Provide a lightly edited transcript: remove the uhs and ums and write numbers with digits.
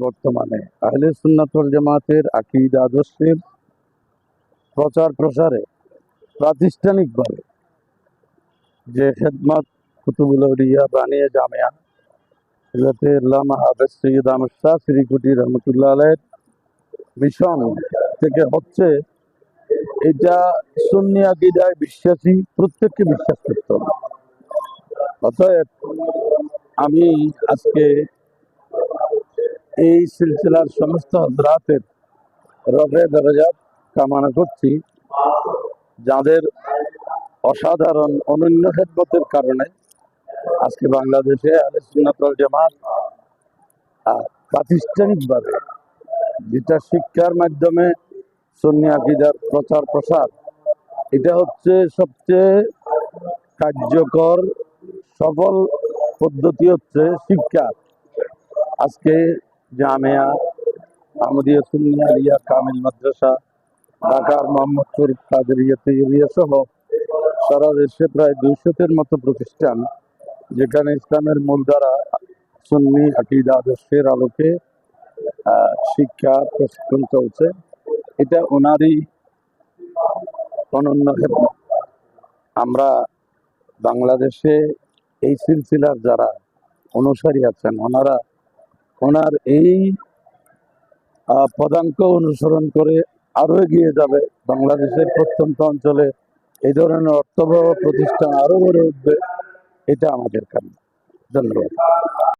বর্তমানে আহলে সুন্নাত ওয়াল জামাতের আকীদা আদর্শের প্রচার প্রসারে প্রাতিষ্ঠানিকভাবে যে খেদমত কুতুবুল আউলিয়া বানিয়া জামিয়া হযরতে আল্লামা হাফেজ সৈয়দ আহমদ শাহ শ্রীকুটি রহমতুল্লাহ আলাইহির মিশন থেকে হচ্ছে, এটা সুন্নি আকীদায় বিশ্বাসী প্রত্যেককে বিশ্বাস করতে হবে। অতএব আমি আজকে এই সিলসিলার সমস্ত হযরাতের রবে দরজাত কামনা করছি, যাদের অসাধারণ অনন্য খেদমতের কারণে আজকে বাংলাদেশে আহলে সুন্নাত ওয়াল জামাত প্রাতিষ্ঠানিকভাবে যেটা শিক্ষার মাধ্যমে সুন্নি আকীদার প্রচার প্রসার, এটা হচ্ছে সবচেয়ে কার্যকর সফল পদ্ধতি হচ্ছে শিক্ষা। আজকে জামিয়া আহমদিয়া সুন্নি আলিয়া কামিল মাদ্রাসা, ঢাকার মোহাম্মদপুর কাদেরিয়া তেজরিয়া সহ সারা দেশে প্রায় 200-এর মতো প্রতিষ্ঠান, যেখানে ইসলামের মূলধারা সুন্নি আকীদা আদর্শের আলোকে শিক্ষা প্রশিক্ষণ চলছে। এটা ওনারই অনন্য খেদমত। আমরা বাংলাদেশে এই সিলসিলার যারা অনুসারী আছেন, ওনার এই পদাঙ্ক অনুসরণ করে আরো এগিয়ে যাবে। বাংলাদেশের প্রত্যন্ত অঞ্চলে এই ধরনের অর্থবহ প্রতিষ্ঠান আরো গড়ে উঠবে, এটা আমাদের কাম্য। ধন্যবাদ।